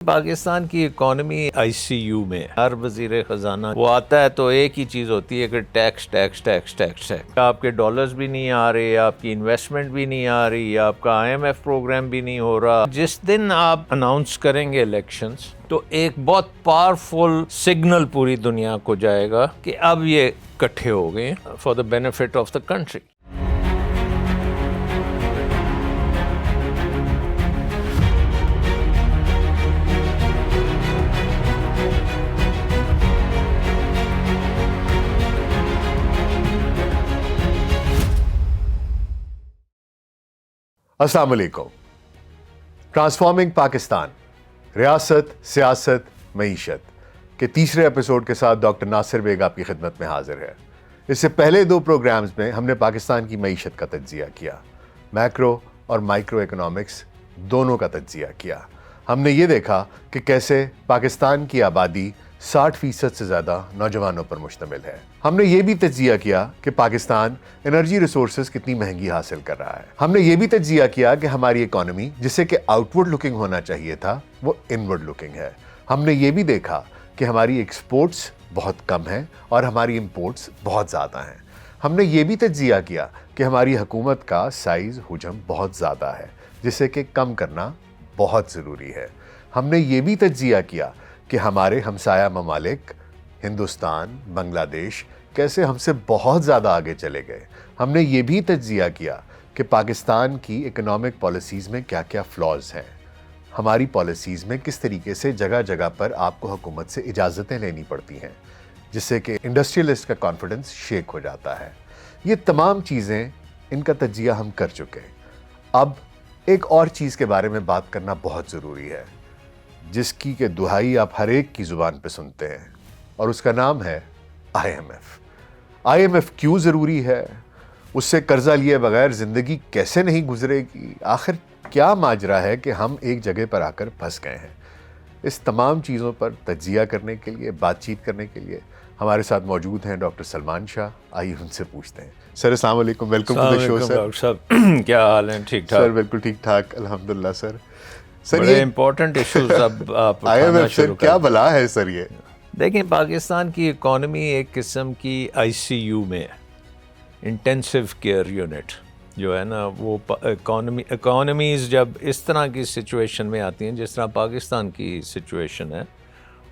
پاکستان کی economy I C you میں ہر وزیر خزانہ وہ آتا ہے تو ایک ہی چیز ہوتی ہے کہ ٹیکس ٹیکس ٹیکس ٹیکس ہے. آپ کے ڈالرز بھی نہیں آ رہے, آپ کی انویسٹمنٹ بھی نہیں آ رہی, آپ کا آئی ایم ایف پروگرام بھی نہیں ہو رہا. جس دن آپ اناؤنس کریں گے الیکشنز تو ایک بہت پاورفل سگنل پوری دنیا کو جائے گا کہ اب یہ اکٹھے ہو گئے for the benefit of the country. السلام علیکم. ٹرانسفارمنگ پاکستان ریاست سیاست معیشت کے تیسرے ایپیسوڈ کے ساتھ ڈاکٹر ناصر بیگ آپ کی خدمت میں حاضر ہے. اس سے پہلے دو پروگرامز میں ہم نے پاکستان کی معیشت کا تجزیہ کیا, میکرو اور مائکرو اکنامکس دونوں کا تجزیہ کیا. ہم نے یہ دیکھا کہ کیسے پاکستان کی آبادی 60% سے زیادہ نوجوانوں پر مشتمل ہے. ہم نے یہ بھی تجزیہ کیا کہ پاکستان انرجی ریسورسز کتنی مہنگی حاصل کر رہا ہے. ہم نے یہ بھی تجزیہ کیا کہ ہماری اکانومی جسے کہ آؤٹ ورڈ لکنگ ہونا چاہیے تھا وہ ان ورڈ لکنگ ہے. ہم نے یہ بھی دیکھا کہ ہماری ایکسپورٹس بہت کم ہیں اور ہماری امپورٹس بہت زیادہ ہیں. ہم نے یہ بھی تجزیہ کیا کہ ہماری حکومت کا سائز حجم بہت زیادہ ہے جسے کہ کم کرنا بہت ضروری ہے. ہم نے یہ بھی تجزیہ کیا کہ ہمارے ہمسایہ ممالک ہندوستان, بنگلہ دیش کیسے ہم سے بہت زیادہ آگے چلے گئے. ہم نے یہ بھی تجزیہ کیا کہ پاکستان کی اکنامک پالیسیز میں کیا کیا فلاز ہیں, ہماری پالیسیز میں کس طریقے سے جگہ جگہ پر آپ کو حکومت سے اجازتیں لینی پڑتی ہیں جس سے کہ انڈسٹریلسٹ کا کانفیڈنس شیک ہو جاتا ہے. یہ تمام چیزیں ان کا تجزیہ ہم کر چکے. اب ایک اور چیز کے بارے میں بات کرنا بہت ضروری ہے جس کی کہ دہائی آپ ہر ایک کی زبان پہ سنتے ہیں, اور اس کا نام ہے I M F. I M F کیوں ضروری ہے, اس سے قرضہ لیے بغیر زندگی کیسے نہیں گزرے گی, آخر کیا ماجرا ہے کہ ہم ایک جگہ پر آ کر پھنس گئے ہیں. اس تمام چیزوں پر تجزیہ کرنے کے لیے, بات چیت کرنے کے لیے ہمارے ساتھ موجود ہیں ڈاکٹر سلمان شاہ. آئیے ان سے پوچھتے ہیں. سر السلام علیکم, welcome to the show. Sir doctor صاحب کیا حال ہے؟ ٹھیک ٹھاک سر, بالکل ٹھیک ٹھاک الحمدللہ. سر بڑے امپورٹنٹ ایشوز اب آپ آئی ایم اٹھانا ایف سر شروع کیا کر. بلا ہے سر؟ یہ دیکھیں, پاکستان کی اکانومی ایک قسم کی آئی سی یو میں انٹینسو کیئر یونٹ جو ہے نا, وہ اکانومیز جب اس طرح کی سچویشن میں آتی ہیں جس طرح پاکستان کی سچویشن ہے,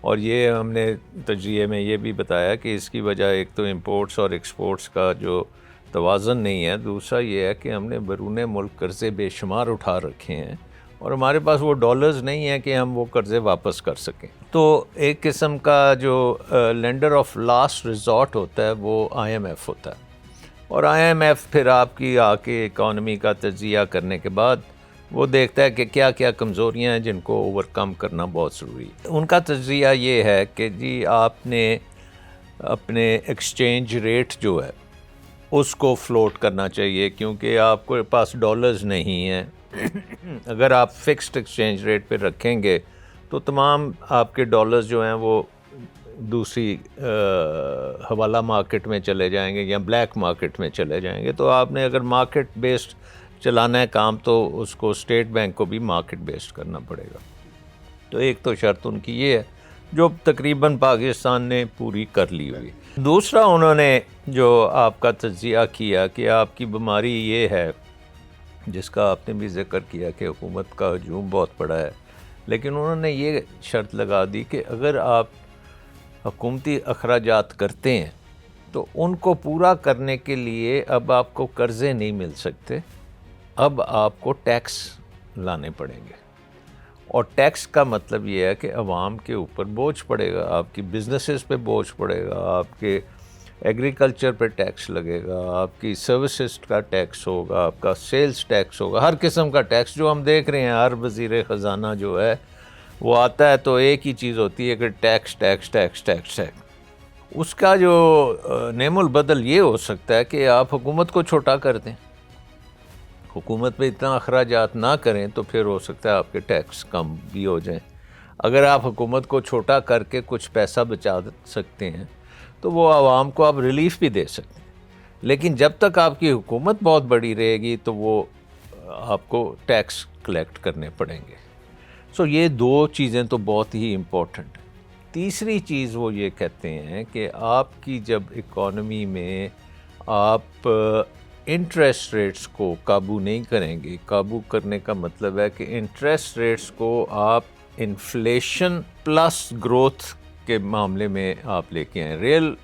اور یہ ہم نے تجزیے میں یہ بھی بتایا کہ اس کی وجہ ایک تو امپورٹس اور ایکسپورٹس کا جو توازن نہیں ہے, دوسرا یہ ہے کہ ہم نے بیرون ملک قرضے بے شمار اٹھا رکھے ہیں اور ہمارے پاس وہ ڈالرز نہیں ہیں کہ ہم وہ قرضے واپس کر سکیں. تو ایک قسم کا جو لینڈر آف لاسٹ ریزورٹ ہوتا ہے وہ آئی ایم ایف ہوتا ہے, اور آئی ایم ایف پھر آپ کی آ کے اکانومی کا تجزیہ کرنے کے بعد وہ دیکھتا ہے کہ کیا کیا کمزوریاں ہیں جن کو اوور کم کرنا بہت ضروری ہے. ان کا تجزیہ یہ ہے کہ جی آپ نے اپنے ایکسچینج ریٹ جو ہے اس کو فلوٹ کرنا چاہیے, کیونکہ آپ کے پاس ڈالرز نہیں ہیں. اگر آپ فکسڈ ایکسچینج ریٹ پہ رکھیں گے تو تمام آپ کے ڈالرز جو ہیں وہ دوسری حوالہ مارکیٹ میں چلے جائیں گے یا بلیک مارکیٹ میں چلے جائیں گے. تو آپ نے اگر مارکیٹ بیسڈ چلانا ہے کام تو اس کو اسٹیٹ بینک کو بھی مارکیٹ بیسڈ کرنا پڑے گا. تو ایک تو شرط ان کی یہ ہے جو تقریباً پاکستان نے پوری کر لی ہوئی. دوسرا انہوں نے جو آپ کا تجزیہ کیا کہ آپ کی بیماری یہ ہے جس کا آپ نے بھی ذکر کیا کہ حکومت کا ہجوم بہت بڑا ہے, لیکن انہوں نے یہ شرط لگا دی کہ اگر آپ حکومتی اخراجات کرتے ہیں تو ان کو پورا کرنے کے لیے اب آپ کو قرضے نہیں مل سکتے, اب آپ کو ٹیکس لانے پڑیں گے. اور ٹیکس کا مطلب یہ ہے کہ عوام کے اوپر بوجھ پڑے گا, آپ کی بزنسز پہ بوجھ پڑے گا, آپ کے ایگریکلچر پہ ٹیکس لگے گا, آپ کی سروسز کا ٹیکس ہوگا, آپ کا سیلز ٹیکس ہوگا, ہر قسم کا ٹیکس جو ہم دیکھ رہے ہیں. ہر وزیر خزانہ جو ہے وہ آتا ہے تو ایک ہی چیز ہوتی ہے کہ ٹیکس ٹیکس ٹیکس ٹیکس ہے. اس کا جو نعم البدل یہ ہو سکتا ہے کہ آپ حکومت کو چھوٹا کر دیں, حکومت پہ اتنا اخراجات نہ کریں تو پھر ہو سکتا ہے آپ کے ٹیکس کم بھی ہو جائیں. اگر آپ حکومت کو چھوٹا کر کے کچھ پیسہ بچا سکتے ہیں تو وہ عوام کو آپ ریلیف بھی دے سکتے ہیں, لیکن جب تک آپ کی حکومت بہت بڑی رہے گی تو وہ آپ کو ٹیکس کلیکٹ کرنے پڑیں گے. سو یہ دو چیزیں تو بہت ہی امپورٹنٹ ہیں. تیسری چیز وہ یہ کہتے ہیں کہ آپ کی جب اکانومی میں آپ انٹرسٹ ریٹس کو قابو نہیں کریں گے، قابو کرنے کا مطلب ہے کہ انٹرسٹ ریٹس کو آپ انفلیشن پلس گروتھ کے معاملے میں آپ لے کے آئیں. ریئل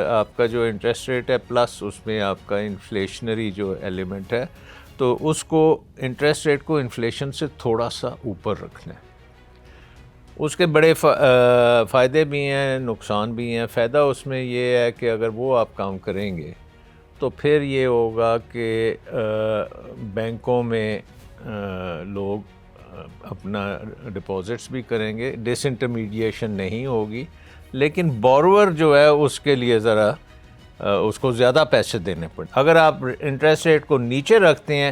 آپ کا جو انٹرسٹ ریٹ ہے پلس اس میں آپ کا انفلیشنری جو ایلیمنٹ ہے، تو اس کو انٹرسٹ ریٹ کو انفلیشن سے تھوڑا سا اوپر رکھ لیں. اس کے بڑے فائدے بھی ہیں، نقصان بھی ہیں. فائدہ اس میں یہ ہے کہ اگر وہ آپ کام کریں گے تو پھر یہ ہوگا کہ بینکوں میں لوگ اپنا ڈپازٹس بھی کریں گے، ڈس انٹرمیڈیشن نہیں ہوگی، لیکن بورور جو ہے اس کے لیے ذرا اس کو زیادہ پیسے دینے پڑیں. اگر آپ انٹرسٹ ریٹ کو نیچے رکھتے ہیں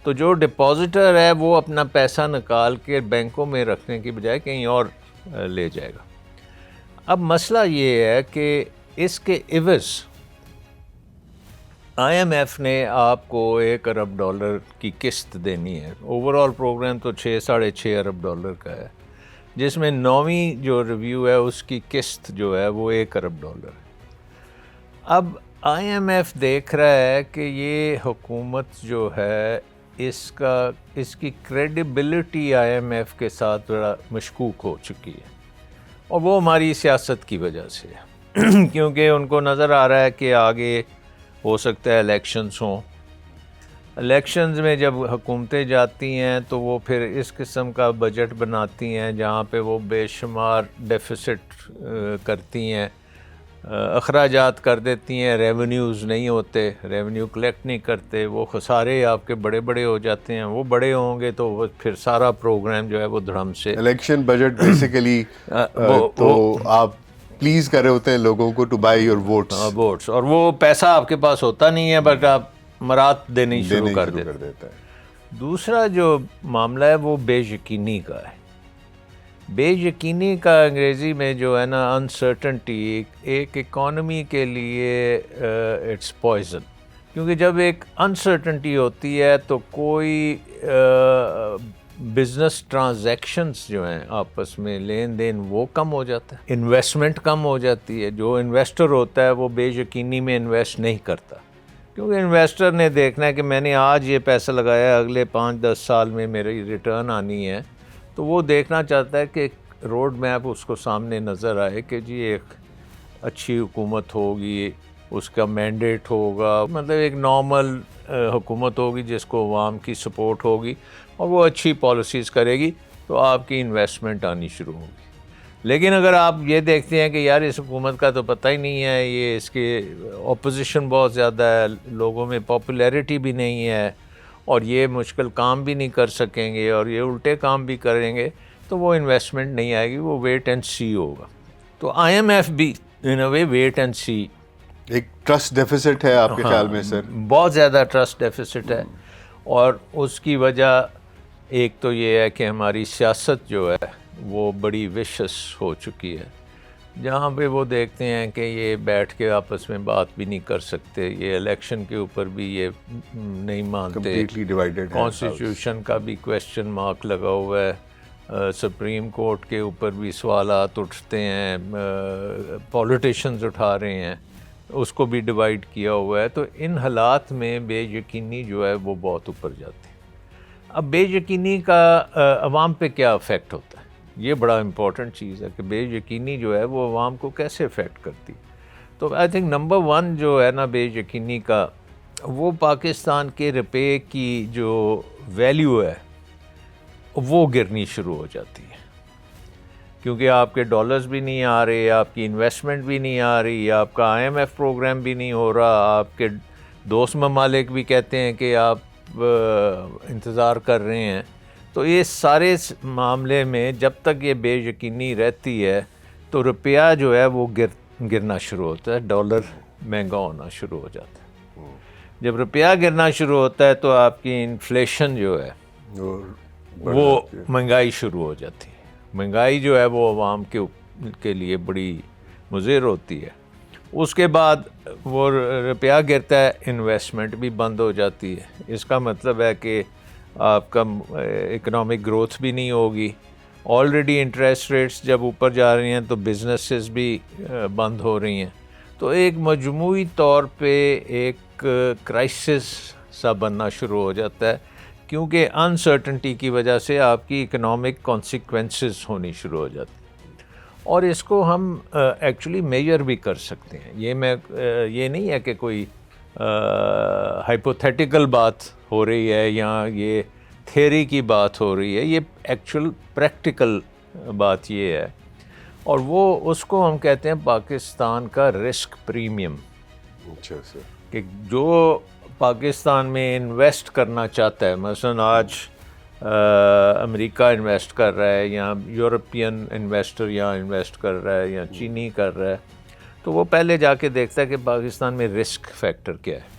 تو جو ڈپازیٹر ہے وہ اپنا پیسہ نکال کے بینکوں میں رکھنے کی بجائے کہیں اور لے جائے گا. اب مسئلہ یہ ہے کہ اس کے عوض آئی ایم ایف نے آپ کو $1 ارب کی قسط دینی ہے. اوور آل پروگرام تو 6.5 ارب ڈالر کا ہے، جس میں 9ویں جو ریویو ہے اس کی قسط جو ہے وہ $1 ارب ہے. اب آئی ایم ایف دیکھ رہا ہے کہ یہ حکومت جو ہے اس کی کریڈیبلٹی آئی ایم ایف کے ساتھ بڑا مشکوک ہو چکی ہے، اور وہ ہماری سیاست کی وجہ سے ہے کیونکہ ان کو نظر آ رہا ہے کہ آگے ہو سکتا ہے الیکشنز ہوں. الیکشنز میں جب حکومتیں جاتی ہیں تو وہ پھر اس قسم کا بجٹ بناتی ہیں جہاں پہ وہ بے شمار ڈیفیسٹ کرتی ہیں، اخراجات کر دیتی ہیں، ریونیوز نہیں ہوتے، ریونیو کلیکٹ نہیں کرتے، وہ خسارے آپ کے بڑے بڑے ہو جاتے ہیں. وہ بڑے ہوں گے تو وہ پھر سارا پروگرام جو ہے وہ دھڑم سے الیکشن بجٹ بیسیکلی تو آپ پلیز کر رہے ہوتے ہیں لوگوں کو ٹو بائی یور ووٹس، اور وہ پیسہ آپ کے پاس ہوتا نہیں ہے بلکہ آپ مرات دینی شروع کر دیتے ہیں. دوسرا جو معاملہ ہے وہ بے یقینی کا ہے. بے یقینی کا انگریزی میں جو ہے نا انسرٹنٹی ایک اکانومی کے لیے اٹس پوائزن، کیونکہ جب ایک انسرٹنٹی ہوتی ہے تو کوئی بزنس ٹرانزیکشنز جو ہیں آپس میں لین دین وہ کم ہو جاتا ہے، انویسٹمنٹ کم ہو جاتی ہے. جو انویسٹر ہوتا ہے وہ بے یقینی میں انویسٹ نہیں کرتا، کیونکہ انویسٹر نے دیکھنا ہے کہ میں نے آج یہ پیسہ لگایا، اگلے 5-10 سال میں میری ریٹرن آنی ہے. تو وہ دیکھنا چاہتا ہے کہ ایک روڈ میپ اس کو سامنے نظر آئے کہ جی ایک اچھی حکومت ہوگی، اس کا مینڈیٹ ہوگا، مطلب ایک نارمل حکومت ہوگی جس کو عوام کی سپورٹ ہوگی اور وہ اچھی پالیسیز کرے گی تو آپ کی انویسٹمنٹ آنی شروع ہوگی. لیکن اگر آپ یہ دیکھتے ہیں کہ یار اس حکومت کا تو پتہ ہی نہیں ہے، یہ اس کے اپوزیشن بہت زیادہ ہے، لوگوں میں پاپولیرٹی بھی نہیں ہے، اور یہ مشکل کام بھی نہیں کر سکیں گے، اور یہ الٹے کام بھی کریں گے، تو وہ انویسٹمنٹ نہیں آئے گی، وہ ویٹ اینڈ سی ہوگا. تو آئی ایم ایف بھی ان اے وے ویٹ اینڈ سی. ایک ٹرسٹ ڈیفیسٹ ہے آپ کے خیال میں سر؟ بہت زیادہ ٹرسٹ ڈیفیسٹ ہے، اور اس کی وجہ ایک تو یہ ہے کہ ہماری سیاست جو ہے وہ بڑی وشس ہو چکی ہے، جہاں پہ وہ دیکھتے ہیں کہ یہ بیٹھ کے آپس میں بات بھی نہیں کر سکتے، یہ الیکشن کے اوپر بھی یہ نہیں مانتے، کانسٹیٹیوشن کا بھی کویسچن مارک لگا ہوا ہے، سپریم کورٹ کے اوپر بھی سوالات اٹھتے ہیں، پولیٹیشینز اٹھا رہے ہیں، اس کو بھی ڈیوائیڈ کیا ہوا ہے. تو ان حالات میں بے یقینی جو ہے وہ بہت اوپر جاتی ہے. اب بے یقینی کا عوام پہ کیا افیکٹ ہوتا ہے، یہ بڑا امپورٹنٹ چیز ہے کہ بے یقینی جو ہے وہ عوام کو کیسے افیکٹ کرتی. تو آئی تھنک نمبر 1 جو ہے نا بے یقینی کا، وہ پاکستان کے روپے کی جو ویلیو ہے وہ گرنی شروع ہو جاتی ہے، کیونکہ آپ کے ڈالرز بھی نہیں آ رہے، آپ کی انویسٹمنٹ بھی نہیں آ رہی، آپ کا آئی ایم ایف پروگرام بھی نہیں ہو رہا، آپ کے دوست ممالک بھی کہتے ہیں کہ آپ انتظار کر رہے ہیں. تو یہ سارے معاملے میں جب تک یہ بے یقینی رہتی ہے تو روپیہ جو ہے وہ گرنا شروع ہوتا ہے، ڈالر مہنگا ہونا شروع ہو جاتا ہے. جب روپیہ گرنا شروع ہوتا ہے تو آپ کی انفلیشن جو ہے وہ مہنگائی شروع ہو جاتی ہے. مہنگائی جو ہے وہ عوام کے لیے بڑی مضر ہوتی ہے. اس کے بعد وہ روپیہ گرتا ہے، انویسٹمنٹ بھی بند ہو جاتی ہے. اس کا مطلب ہے کہ آپ کا اکنامک گروتھ بھی نہیں ہوگی، آلریڈی انٹرسٹ ریٹس جب اوپر جا رہی ہیں تو بزنسز بھی بند ہو رہی ہیں. تو ایک مجموعی طور پہ ایک کرائسس سا بننا شروع ہو جاتا ہے, کیونکہ انسرٹنٹی کی وجہ سے آپ کی اکنامک کانسیکوینسز ہونی شروع ہو جاتی ہیں. اور اس کو ہم ایکچولی میجر بھی کر سکتے ہیں. یہ نہیں ہے کہ کوئی ہائپوتھیٹیکل بات ہو رہی ہے یا یہ تھیوری کی بات ہو رہی ہے, یہ ایکچوئل پریکٹیکل بات یہ ہے. اور وہ اس کو ہم کہتے ہیں پاکستان کا رسک پریمیم. اچھا سر. کہ جو پاکستان میں انویسٹ کرنا چاہتا ہے, مثلاً آج امریکہ انویسٹ کر رہا ہے یا یورپین انویسٹر یہاں انویسٹ کر رہا ہے یا چینی کر رہا ہے, تو وہ پہلے جا کے دیکھتا ہے کہ پاکستان میں رسک فیکٹر کیا ہے,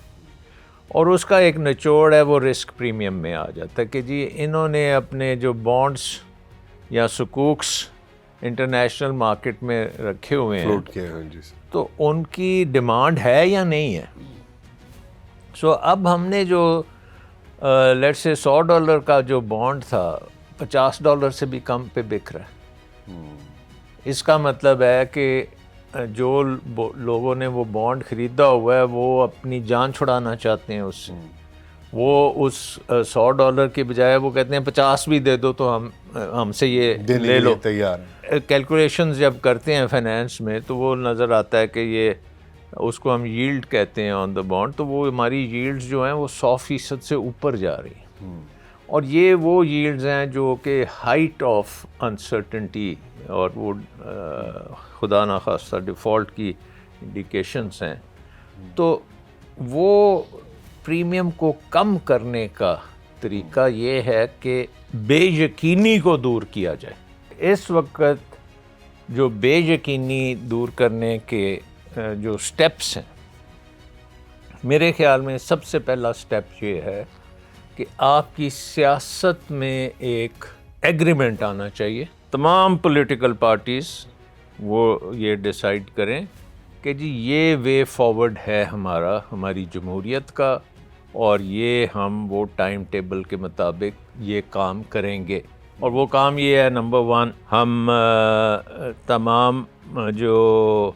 اور اس کا ایک نچوڑ ہے وہ رسک پریمیم میں آ جاتا ہے کہ جی انہوں نے اپنے جو بانڈز یا سکوکس انٹرنیشنل مارکیٹ میں رکھے ہوئے ہیں تو ان کی ڈیمانڈ ہے یا نہیں ہے. سو اب ہم نے جو لیٹ سے $100 کا جو بانڈ تھا $50 سے بھی کم پہ بک رہا ہے. اس کا مطلب ہے کہ جو لوگوں نے وہ بانڈ خریدا ہوا ہے وہ اپنی جان چھڑانا چاہتے ہیں اس سے. وہ اس $100 کے بجائے وہ کہتے ہیں 50 بھی دے دو تو ہم سے یہ لے لو. کیلکولیشنز جب کرتے ہیں فائنینس میں تو وہ نظر آتا ہے کہ یہ اس کو ہم ییلڈ کہتے ہیں آن دا بانڈ, تو وہ ہماری ییلڈز جو ہیں وہ 100% سے اوپر جا رہی ہیں. اور یہ وہ ییلڈز ہیں جو کہ ہائٹ آف انسرٹنٹی اور وہ خدا نخواستہ ڈیفالٹ کی انڈیکیشنز ہیں. تو وہ پریمیم کو کم کرنے کا طریقہ یہ ہے کہ بے یقینی کو دور کیا جائے. اس وقت جو بے یقینی دور کرنے کے جو سٹیپس ہیں, میرے خیال میں سب سے پہلا سٹیپ یہ ہے کہ آپ کی سیاست میں ایک ایگریمنٹ آنا چاہیے. تمام پولیٹیکل پارٹیز وہ یہ ڈیسائیڈ کریں کہ جی یہ وے فارورڈ ہے ہماری جمہوریت کا, اور یہ ہم وہ ٹائم ٹیبل کے مطابق یہ کام کریں گے. اور وہ کام یہ ہے, نمبر 1 ہم تمام جو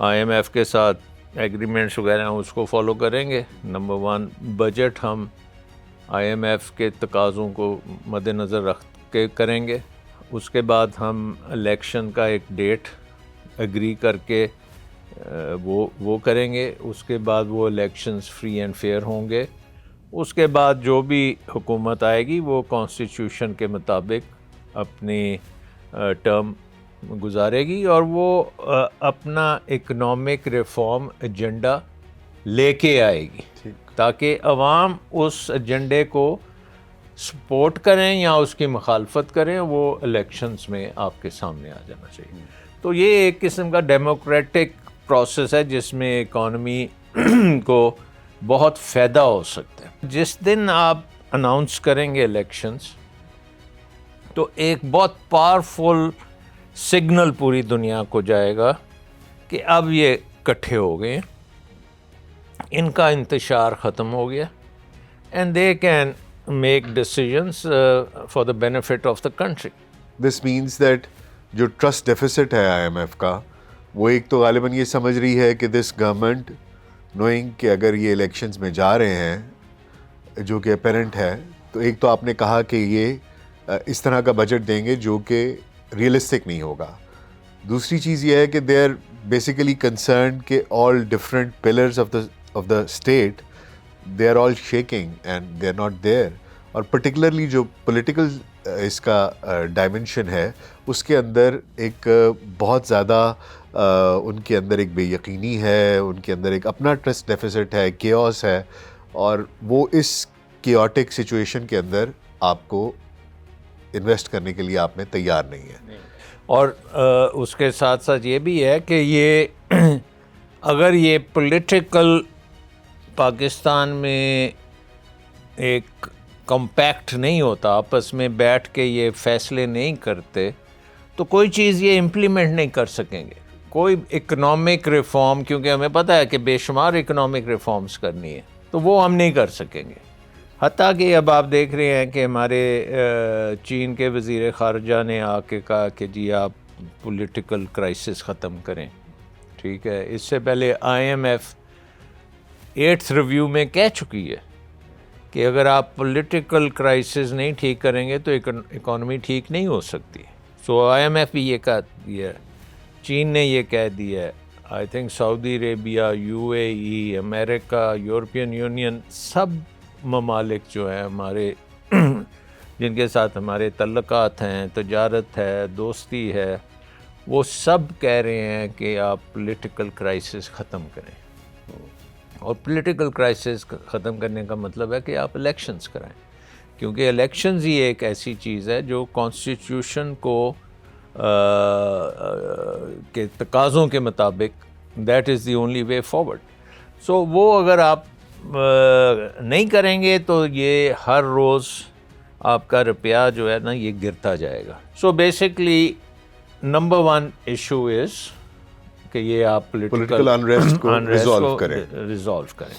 IMF کے ساتھ ایگریمنٹس وغیرہ ہیں اس کو فالو کریں گے. نمبر 1 بجٹ ہم IMF کے تقاضوں کو مد نظر رکھ کے کریں گے. اس کے بعد ہم الیکشن کا ایک ڈیٹ اگری کر کے وہ کریں گے. اس کے بعد وہ الیکشنز فری اینڈ فیئر ہوں گے. اس کے بعد جو بھی حکومت آئے گی وہ کانسٹیٹیوشن کے مطابق اپنی ٹرم گزارے گی, اور وہ اپنا اکنامک ریفارم ایجنڈا لے کے آئے گی تاکہ عوام اس ایجنڈے کو سپورٹ کریں یا اس کی مخالفت کریں. وہ الیکشنز میں آپ کے سامنے آ جانا چاہیے. تو یہ ایک قسم کا ڈیموکریٹک پروسیس ہے جس میں اکانومی کو بہت فائدہ ہو سکتا ہے. جس دن آپ اناؤنس کریں گے الیکشنز تو ایک بہت پاورفل سگنل پوری دنیا کو جائے گا کہ اب یہ اکٹھے ہو گئے, ان کا انتشار ختم ہو گیا, and they can make decisions for the benefit of the country. This means that جو ٹرسٹ ڈیفیسٹ ہے IMF کا, وہ ایک تو غالباً یہ سمجھ رہی ہے کہ دس گورنمنٹ نوئنگ کہ اگر یہ الیکشنز میں جا رہے ہیں جو کہ اپیرنٹ ہے, تو ایک تو آپ نے کہا کہ یہ اس طرح کا بجٹ دیں گے جو کہ ریئلسٹک نہیں ہوگا. دوسری چیز یہ ہے کہ دے آر بیسیکلی کنسرنڈ کہ all different pillars of the state they are all shaking and they are not there. اور پرٹیکولرلی جو پولیٹیکل اس کا ڈائمنشن ہے اس کے اندر ایک بہت زیادہ ان کے اندر ایک بے یقینی ہے, ان کے اندر ایک اپنا ٹرسٹ ڈیفیسٹ ہے, کیوس ہے, اور وہ اس کیوٹک سچویشن کے اندر آپ کو انویسٹ کرنے کے لیے آپ میں تیار نہیں ہے. اور اس کے ساتھ ساتھ یہ بھی ہے کہ یہ اگر یہ پولیٹیکل پاکستان میں ایک کمپیکٹ نہیں ہوتا, آپس میں بیٹھ کے یہ فیصلے نہیں کرتے, تو کوئی چیز یہ امپلیمنٹ نہیں کر سکیں گے. کوئی اکنامک ریفارم, کیونکہ ہمیں پتہ ہے کہ بے شمار اکنامک ریفارمز کرنی ہے, تو وہ ہم نہیں کر سکیں گے. حتیٰ کہ اب آپ دیکھ رہے ہیں کہ ہمارے چین کے وزیر خارجہ نے آ کے کہا کہ جی آپ پولیٹیکل کرائسس ختم کریں. ٹھیک ہے, اس سے پہلے IMF 8th ریویو میں کہہ چکی ہے کہ اگر آپ پولیٹیکل کرائسس نہیں ٹھیک کریں گے تو اکانومی ٹھیک نہیں ہو سکتی. سو IMF بھی یہ کہہ دیا ہے, چین نے یہ کہہ دیا ہے, آئی تھنک سعودی عربیہ, UAE, امریکہ, یورپین یونین, سب ممالک جو ہیں ہمارے جن کے ساتھ ہمارے تعلقات ہیں, تجارت ہے, دوستی ہے, وہ سب کہہ رہے ہیں کہ آپ پولیٹیکل کرائسس ختم کریں. اور پولیٹیکل کرائسس ختم کرنے کا مطلب ہے کہ آپ الیکشنز کرائیں, کیونکہ الیکشنز ہی ایک ایسی چیز ہے جو کانسٹیٹیوشن کو کے تقاضوں کے مطابق that is the only way forward. So وہ اگر آپ نہیں کریں گے تو یہ ہر روز آپ کا روپیہ جو ہے نا یہ گرتا جائے گا. So basically number 1 issue is کہ یہ آپ پولیٹیکل انریسٹ کو ریزالو کریں.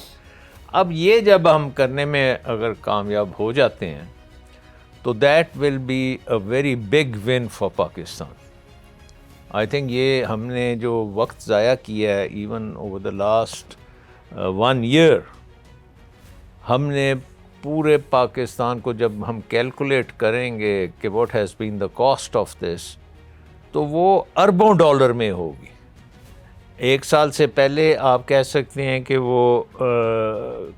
اب یہ جب ہم کرنے میں اگر کامیاب ہو جاتے ہیں تو that will be a very big one for Pakistan. I think یہ ہم نے جو وقت ضائع کیا ہے even over the last 1 year, ہم نے پورے پاکستان کو جب ہم کیلکولیٹ کریں گے کہ what has been the cost of this, تو وہ اربوں ڈالر میں ہوگی. 1 سال سے پہلے آپ کہہ سکتے ہیں کہ وہ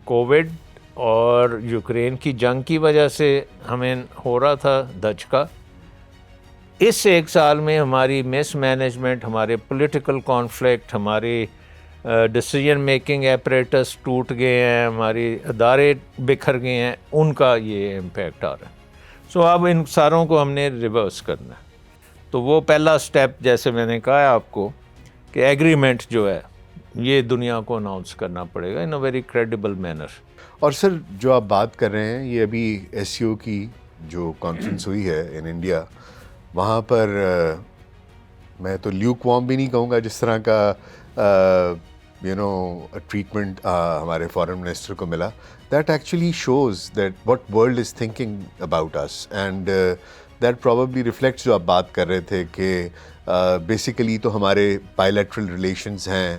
کووڈ اور یوکرین کی جنگ کی وجہ سے ہمیں ہو رہا تھا دھچکا. اس 1 سال میں ہماری مس مینجمنٹ, ہمارے پولیٹیکل کانفلکٹ, ہماری ڈیسیجن میکنگ ایپریٹس ٹوٹ گئے ہیں, ہماری ادارے بکھر گئے ہیں, ان کا یہ امپیکٹ آ رہا ہے. سو اب ان ساروں کو ہم نے ریورس کرنا ہے. تو وہ پہلا سٹیپ جیسے میں نے کہا آپ کو کہ ایگریمنٹ جو ہے یہ دنیا کو اناؤنس کرنا پڑے گا ان اے ویری کریڈیبل مینر. اور سر جو آپ بات کر رہے ہیں یہ ابھی SCO کی جو کانفرنس ہوئی ہے ان انڈیا, وہاں پر میں تو لیوک وارم بھی نہیں کہوں گا جس طرح کا ٹریٹمنٹ ہمارے فارن منسٹر کو ملا. That actually shows that what world is thinking about us, and that probably reflects جو آپ بات کر رہے تھے کہ بیسیکلی تو ہمارے بائیلیٹرل ریلیشنز ہیں.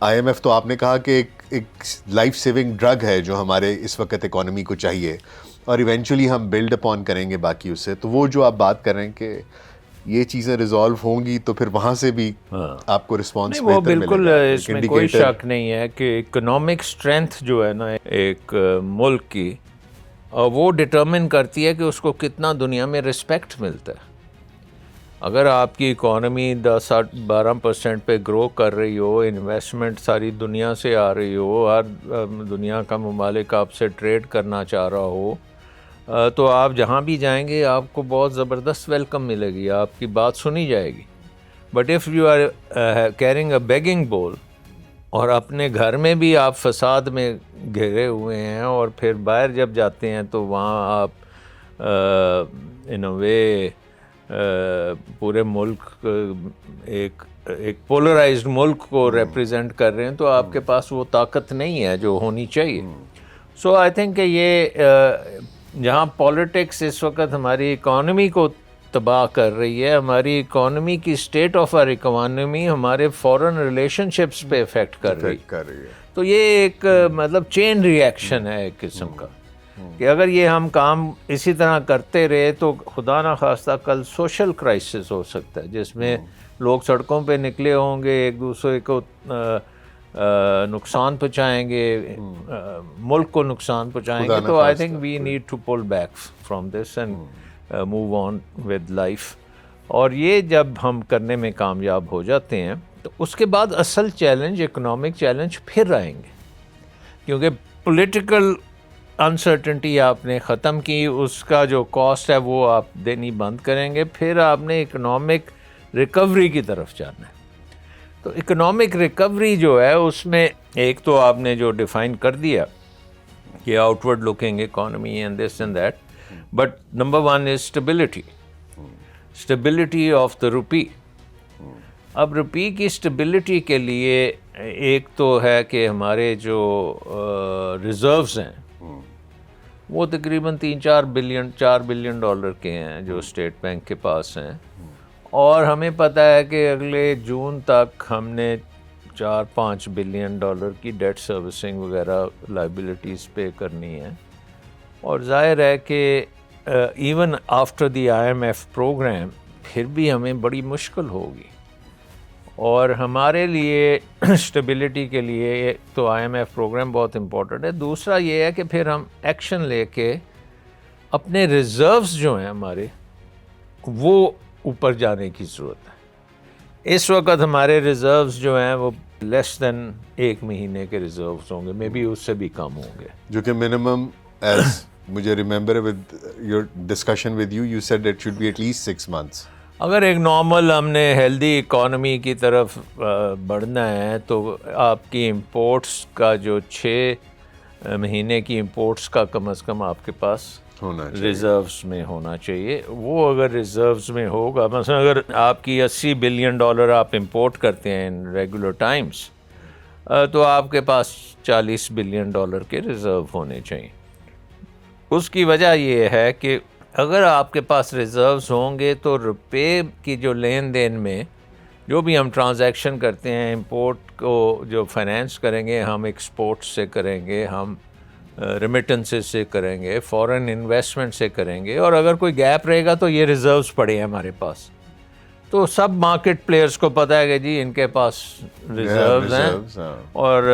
IMF تو آپ نے کہا کہ ایک لائف سیونگ ڈرگ ہے جو ہمارے اس وقت اکانومی کو چاہیے, اور ایونچولی ہم بلڈ اپون کریں گے باقی اس سے. تو وہ جو آپ بات کر رہے ہیں کہ یہ چیزیں ریزالو ہوں گی تو پھر وہاں سے بھی آپ کو رسپانس وہ بالکل اس میں کوئی شک نہیں ہے کہ اکنامک اسٹرینتھ جو ہے نا ایک ملک کی, وہ ڈٹرمن کرتی ہے کہ اس کو کتنا دنیا میں رسپیکٹ ملتا ہے. اگر آپ کی اکانومی 10-12% پہ گرو کر رہی ہو, انویسٹمنٹ ساری دنیا سے آ رہی ہو, ہر دنیا کا ممالک آپ سے ٹریڈ کرنا چاہ رہا ہو, تو آپ جہاں بھی جائیں گے آپ کو بہت زبردست ویلکم ملے گی, آپ کی بات سنی جائے گی. But if you are carrying a begging bowl, اور اپنے گھر میں بھی آپ فساد میں گھرے ہوئے ہیں, اور پھر باہر جب جاتے ہیں تو وہاں آپ ان اے وے پورے ملک ایک پولرائزڈ ملک کو ریپریزنٹ کر رہے ہیں, تو آپ کے پاس وہ طاقت نہیں ہے جو ہونی چاہیے. سو آئی تھنک کہ یہ جہاں پالیٹکس اس وقت ہماری اکانومی کو تباہ کر رہی ہے, ہماری اکانومی کی اسٹیٹ آف آر اکانومی ہمارے فارن ریلیشن شپس پہ افیکٹ کر رہی ہے. تو یہ ایک مطلب چین ری ایکشن ہے ایک قسم کا, کہ اگر یہ ہم کام اسی طرح کرتے رہے تو خدا نہ خواستہ کل سوشل کرائسس ہو سکتا ہے, جس میں لوگ سڑکوں پہ نکلے ہوں گے, ایک دوسرے کو نقصان پہنچائیں گے, ملک کو نقصان پہنچائیں گے. تو I think we need to pull back from this and move on with life. اور یہ جب ہم کرنے میں کامیاب ہو جاتے ہیں تو اس کے بعد اصل چیلنج, اکنامک چیلنج پھر آئیں گے, کیونکہ پولیٹیکل انسرٹنٹی آپ نے ختم کی, اس کا جو کاسٹ ہے وہ آپ دینی بند کریں گے, پھر آپ نے اکنامک ریکوری کی طرف جانا ہے. تو اکنامک ریکوری جو ہے اس میں ایک تو آپ نے جو ڈیفائن کر دیا کہ outward looking economy and this and that, but number 1 is stability of the rupee. اب روپی کی اسٹیبلٹی کے لیے ایک تو ہے کہ ہمارے جو ریزروز ہیں وہ تقریباً 4 بلین ڈالر کے ہیں جو اسٹیٹ بینک کے پاس ہیں، اور ہمیں پتہ ہے کہ اگلے جون تک ہم نے 4-5 بلین ڈالر کی ڈیٹ سروسنگ وغیرہ لائبلٹیز پے کرنی ہے، اور ظاہر ہے کہ even after the IMF programme پھر بھی ہمیں بڑی مشکل ہوگی، اور ہمارے لیے اسٹیبلٹی کے لیے ایک تو IMF پروگرام بہت امپورٹنٹ ہے، دوسرا یہ ہے کہ پھر ہم ایکشن لے کے اپنے ریزروز جو ہیں ہمارے وہ اوپر جانے کی ضرورت ہے۔ اس وقت ہمارے ریزروز جو ہیں وہ لیس دین 1 مہینے کے ریزروز ہوں گے، مے بی اس سے بھی کم ہوں گے، جو کہ منیمم ایز مجھے remember with your discussion with you said it should be at least 6 months۔ اگر ایک نارمل ہم نے ہیلدی اکانومی کی طرف بڑھنا ہے تو آپ کی امپورٹس کا جو 6 مہینے کی امپورٹس کا کم از کم آپ کے پاس ہونا چاہیے، ریزروز میں ہونا چاہیے۔ وہ اگر ریزروز میں ہوگا، مثلا اگر آپ کی 80 بلین ڈالر آپ امپورٹ کرتے ہیں ان ریگولر ٹائمز، تو آپ کے پاس 40 بلین ڈالر کے ریزرو ہونے چاہیے۔ اس کی وجہ یہ ہے کہ اگر آپ کے پاس ریزروز ہوں گے تو روپے کی جو لین دین میں جو بھی ہم ٹرانزیکشن کرتے ہیں، امپورٹ کو جو فائنینس کریں گے ہم ایکسپورٹ سے کریں گے، ہم ریمیٹنسز سے کریں گے، فورن انویسٹمنٹ سے کریں گے، اور اگر کوئی گیپ رہے گا تو یہ ریزروز پڑے ہیں ہمارے پاس، تو سب مارکیٹ پلیئرز کو پتہ ہے کہ جی ان کے پاس ریزروز ہیں اور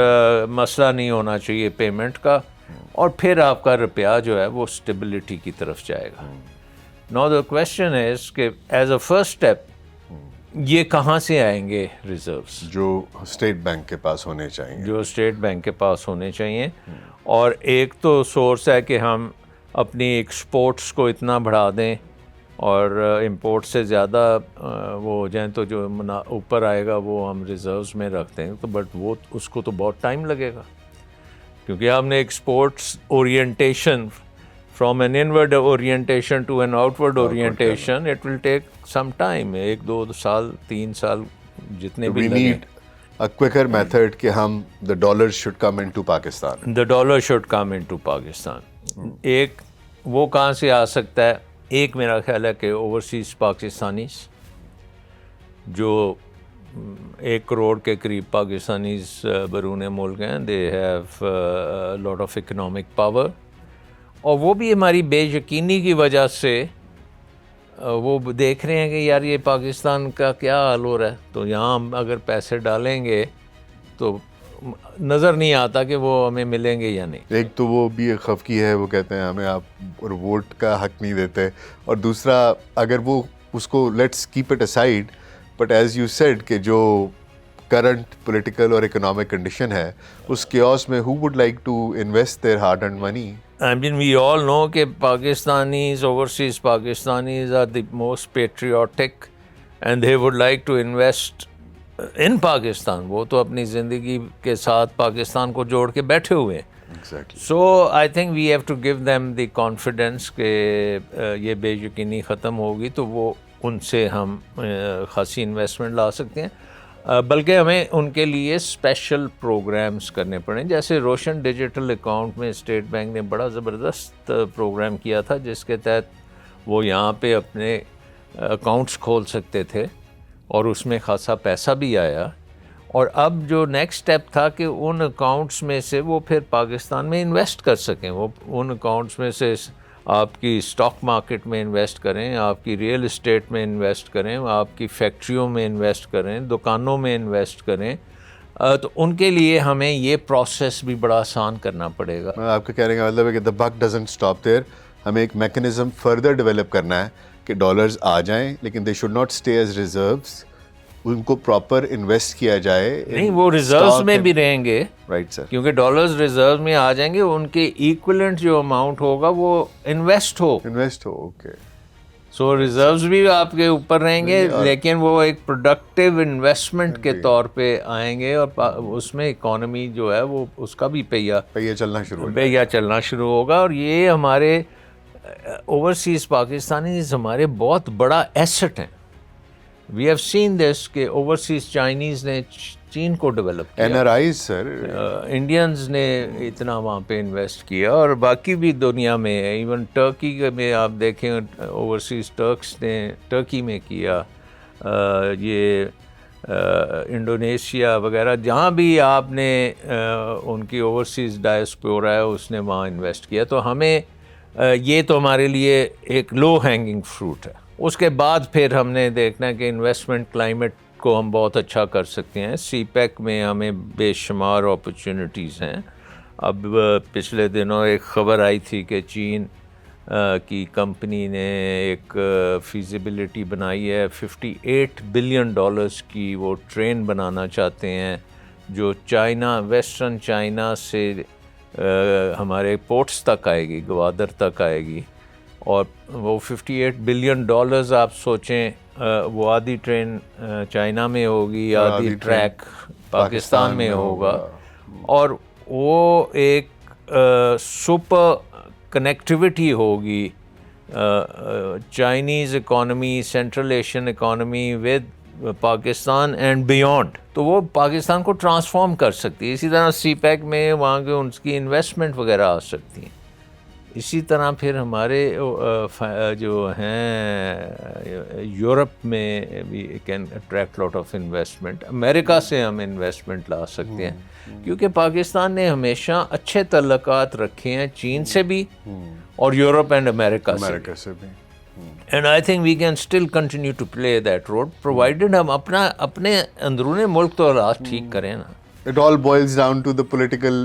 مسئلہ نہیں ہونا چاہیے پیمنٹ کا، اور پھر آپ کا روپیہ جو ہے وہ اسٹیبلٹی کی طرف جائے گا۔ ناؤ دا کویسچن از کہ ایز اے فرسٹ اسٹیپ یہ کہاں سے آئیں گے ریزروز؟ جو اسٹیٹ بینک کے پاس ہونے چاہیے، جو اسٹیٹ بینک کے پاس ہونے چاہیے، اور ایک تو سورس ہے کہ ہم اپنی ایکسپورٹس کو اتنا بڑھا دیں اور امپورٹ سے زیادہ وہ ہو جائیں، تو جو اوپر آئے گا وہ ہم ریزروز میں رکھ دیں، تو بٹ وہ اس کو تو بہت ٹائم لگے گا، کیونکہ ہم نے exports orientation from an inward orientation to an outward orientation, it will take some time, 1-2 سال 3 سال جتنے بھی we لگیں۔ need a quicker method کہ ہم the dollars should come into Pakistan۔ The dollar should come into Pakistan۔ ایک وہ کہاں سے آ سکتا ہے؟ ایک میرا خیال ہے کہ اوورسیز پاکستانیز، جو 1 کروڑ کے قریب پاکستانیز بیرون ملک ہیں، they have lot of economic power, اور وہ بھی ہماری بے یقینی کی وجہ سے وہ دیکھ رہے ہیں کہ یار یہ پاکستان کا کیا حال ہو رہا ہے، تو یہاں ہم اگر پیسے ڈالیں گے تو نظر نہیں آتا کہ وہ ہمیں ملیں گے یا نہیں۔ ایک تو وہ بھی ایک خفقی ہے، وہ کہتے ہیں ہمیں آپ ووٹ کا حق نہیں دیتے، اور دوسرا اگر وہ اس کو let's keep it aside, but as you said کہ جو کرنٹ پولیٹیکل اور اکنامک کنڈیشن ہے اس کیوس میں who would like to invest their hard earned money? I mean, we all know کہ Pakistanis, overseas Pakistanis are the most patriotic and they would like to invest in Pakistan. وہ تو اپنی زندگی کے ساتھ پاکستان کو جوڑ کے بیٹھے ہوئے ہیں۔ Exactly۔ So I think we have to give them the confidence کہ یہ بے یقینی ختم ہوگی تو وہ ان سے ہم خاصی انویسٹمنٹ لا سکتے ہیں، بلکہ ہمیں ان کے لیے اسپیشل پروگرامز کرنے پڑیں، جیسے روشن ڈیجیٹل اکاؤنٹ میں اسٹیٹ بینک نے بڑا زبردست پروگرام کیا تھا، جس کے تحت وہ یہاں پہ اپنے اکاؤنٹس کھول سکتے تھے اور اس میں خاصا پیسہ بھی آیا، اور اب جو نیکسٹ اسٹیپ تھا کہ ان اکاؤنٹس میں سے وہ پھر پاکستان میں انویسٹ کر سکیں، وہ ان اکاؤنٹس میں سے آپ کی اسٹاک مارکیٹ میں انویسٹ کریں، آپ کی ریئل اسٹیٹ میں انویسٹ کریں، آپ کی فیکٹریوں میں انویسٹ کریں، دکانوں میں انویسٹ کریں، تو ان کے لیے ہمیں یہ پروسیس بھی بڑا آسان کرنا پڑے گا۔ آپ کا کہنے کا مطلب ہے کہ the buck doesn't stop there، ہمیں ایک میکنزم فردر ڈیولپ کرنا ہے کہ ڈالرز آ جائیں لیکن they should not stay as reserves، ان کو پراپر انویسٹ کیا جائے۔ نہیں، وہ ریزروز میں بھی رہیں گے، رائٹ سر، کیونکہ ڈالرز ریزرو میں آ جائیں گے، ان کے ایکولنٹ جو اماؤنٹ ہوگا وہ انویسٹ ہو، اوکے، سو ریزروز بھی آپ کے اوپر رہیں گے، لیکن وہ ایک پروڈکٹیو انویسٹمنٹ کے طور پہ آئیں گے، اور اس میں اکانومی جو ہے وہ اس کا بھی پہیہ چلنا شروع ہوگا، اور یہ ہمارے اوورسیز پاکستانی ہمارے بہت بڑا ایسٹ ہیں۔ وی ہیو سین دس کہ اوورسیز چائنیز نے چین کو ڈیولپ کیا, NRIs سر, انڈینز نے اتنا وہاں پہ انویسٹ کیا, اور باقی بھی دنیا میں, ایون ٹرکی میں آپ دیکھیں اوورسیز ٹرکس نے ٹرکی میں کیا, یہ انڈونیشیا وغیرہ, جہاں بھی آپ نے ان کی اوورسیز ڈائسپورا ہے اس نے وہاں انویسٹ کیا. تو ہمیں یہ تو ہمارے لیے ایک لو ہینگنگ فروٹ ہے. اس کے بعد پھر ہم نے دیکھنا کہ انویسٹمنٹ کلائمیٹ کو ہم بہت اچھا کر سکتے ہیں. سی پیک میں ہمیں بے شمار اپرچونٹیز ہیں. اب پچھلے دنوں ایک خبر آئی تھی کہ چین کی کمپنی نے ایک فیزیبلٹی بنائی ہے, $58 بلین کی وہ ٹرین بنانا چاہتے ہیں جو چائنا, ویسٹرن چائنا سے ہمارے پورٹس تک آئے گی, گوادر تک آئے گی. اور وہ $58 بلین آپ سوچیں, وہ آدھی ٹرین چائنا میں ہوگی, آدھی ٹریک پاکستان میں ہوگا, اور وہ ایک سپر کنیکٹیوٹی ہوگی Chinese economy, central Asian economy with Pakistan and beyond. تو وہ پاکستان کو ٹرانسفارم کر سکتی ہے. اسی طرح سی پیک میں وہاں کے ان کی انویسٹمنٹ وغیرہ آ سکتی ہیں. اسی طرح پھر ہمارے جو ہیں یورپ میں we can attract lot of investment. امریکہ سے ہم انویسٹمنٹ لا سکتے ہیں, کیونکہ پاکستان نے ہمیشہ اچھے تعلقات رکھے ہیں چین سے بھی اور یورپ اینڈ امریکہ سے بھی. And I think we can still continue to play that role, provided ہم اپنے اندرون ملک تو حالات ٹھیک کریں نا. It all boils down to the political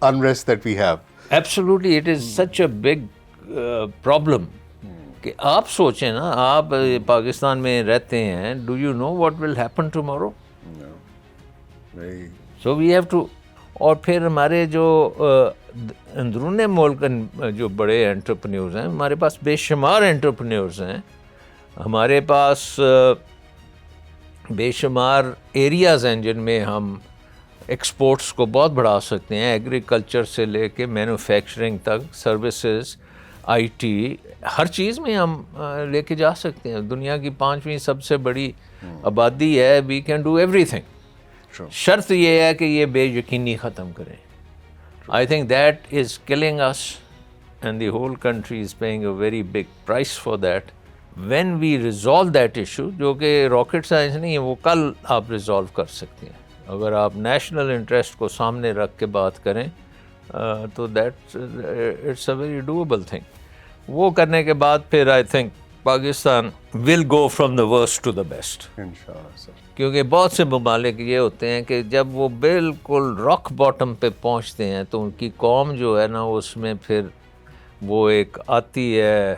unrest that we have. Absolutely, it is such a big problem کہ آپ سوچیں نا, آپ پاکستان میں رہتے ہیں, do you know what will happen tomorrow? No. So we have to. اور پھر ہمارے جو اندرون ملک جو بڑے انٹرپرینیورز ہیں, ہمارے پاس بے شمار انٹرپرینیورز ہیں, ہمارے پاس بے شمار ایریاز ہیں جن میں ہم ایکسپورٹس کو بہت بڑھا سکتے ہیں, ایگریکلچر سے لے کے مینوفیکچرنگ تک, سروسز, آئی ٹی, ہر چیز میں ہم لے کے جا سکتے ہیں. دنیا کی 5ویں سب سے بڑی آبادی ہے, we can do everything. شرط یہ ہے کہ یہ بے یقینی ختم کریں. I think that is killing us and the whole country is paying a very big price for that. When we resolve that issue, جو کہ راکٹ سائنس نہیں ہے, وہ کل آپ ریزالو کر سکتے ہیں اگر آپ نیشنل انٹرسٹ کو سامنے رکھ کے بات کریں, تو that it's a very doable thing. وہ کرنے کے بعد پھر I think Pakistan will go from the worst to the best, کیونکہ بہت سے ممالک یہ ہوتے ہیں کہ جب وہ بالکل راک باٹم پہ پہنچتے ہیں تو ان کی قوم جو ہے نا, اس میں پھر وہ ایک آتی ہے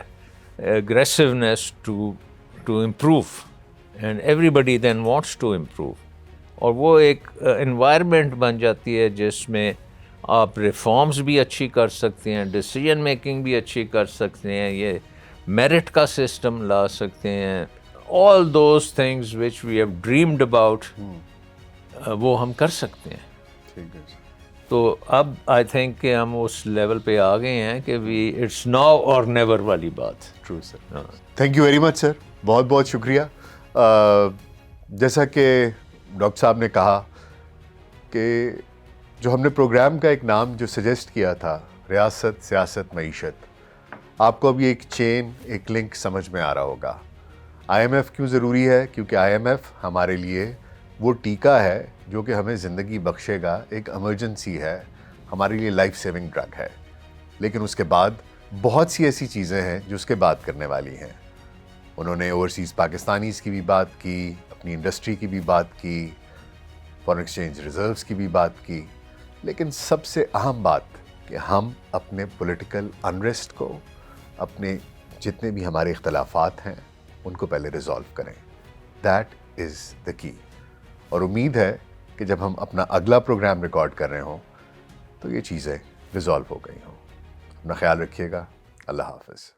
aggressiveness to improve, and everybody then wants to improve. اور وہ ایک انوائرمنٹ بن جاتی ہے جس میں آپ ریفارمز بھی اچھی کر سکتے ہیں, ڈیسیجن میکنگ بھی اچھی کر سکتے ہیں, یہ میرٹ کا سسٹم لا سکتے ہیں. All those things which we have dreamed about, وہ ہم کر سکتے ہیں. تو اب آئی تھنک کہ ہم اس لیول پہ آ گئے ہیں کہ وی اٹس ناؤ اور نیور والی بات. True sir, thank you very much sir, بہت بہت شکریہ. جیسا کہ ڈاکٹر صاحب نے کہا کہ جو ہم نے پروگرام کا ایک نام جو سجیسٹ کیا تھا, ریاست, سیاست, معیشت, آپ کو ابھی ایک چین, ایک لنک سمجھ میں آ رہا ہوگا. IMF کیوں ضروری ہے؟ کیونکہ IMF ہمارے لیے وہ ٹیکہ ہے جو کہ ہمیں زندگی بخشے گا, ایک ایمرجنسی ہے, ہمارے لیے لائف سیونگ ڈرگ ہے. لیکن اس کے بعد بہت سی ایسی چیزیں ہیں جو اس کے بعد کرنے والی ہیں. انہوں نے اوورسیز پاکستانیز کی بھی بات کی, اپنی انڈسٹری کی بھی بات کی, فارن ایکسچینج ریزروز کی بھی بات کی, لیکن سب سے اہم بات کہ ہم اپنے پولیٹیکل انریسٹ کو, اپنے جتنے بھی ہمارے اختلافات ہیں ان کو پہلے ریزالو کریں. دیٹ از دا کی. اور امید ہے کہ جب ہم اپنا اگلا پروگرام ریکارڈ کر رہے ہوں تو یہ چیزیں ریزالو ہو گئی ہوں. اپنا خیال رکھیے گا. اللہ حافظ.